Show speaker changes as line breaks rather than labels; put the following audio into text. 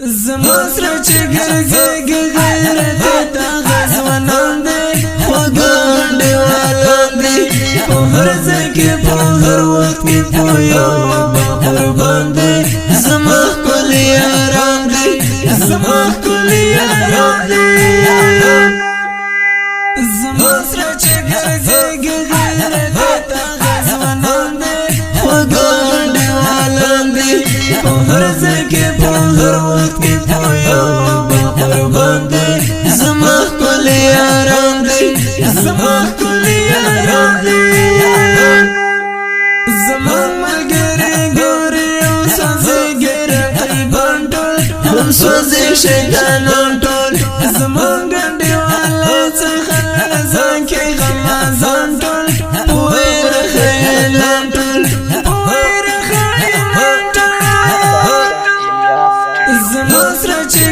زماسر چې ګرځي غیرت تا غزوانان دي وګاندې والان دي په هر ځای کې په هر وخت کې په یو قربان دي زما ښکلي یاران دي زما ښکلي یاران دي زماسر چې ګرځي غیرت تا غزوانان دي وګاندې والان دي په هر ځای کې په هر وخت کې په یو قربان دي زما ښکلي یاران دي زما ښکلي یاران دي زما ملګري ګوري او سوځېږي رقیبان ټول هم سوځي شیطانان ټول زما ګنډېواله څخه ځان کې غمازان ټول پوهېره خیلان ټول پوهېره خیلان ټول زما سره چې